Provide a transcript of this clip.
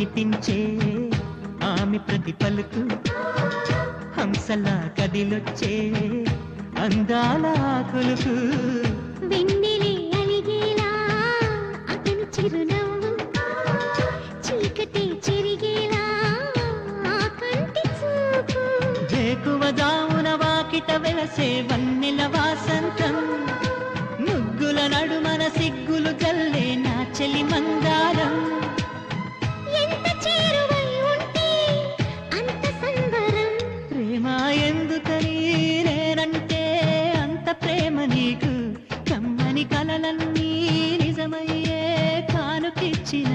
వినిపించే ఆమె ప్రతి పలుకు హంసలా కదిలొచ్చే అందాల ఆకులకు వెన్నెలే అలిగేలా అతని చిరునవ్వు చీకటి చెరిగేలా ఆ కంటి చూపు వేకువ జామున వాకిట వెలసే వన్నెల వాసంతం ముగ్గుల నడుమన సిగ్గులు జల్లే నా చెలి మందారం ఎంత చేరువై ఉంటే అంత సంబరం ప్రేమ ఎందుకని నేనంటే అంత ప్రేమ నీకు కమ్మని కలలన్నీ నిజమయ్యే కానుకిచ్చిన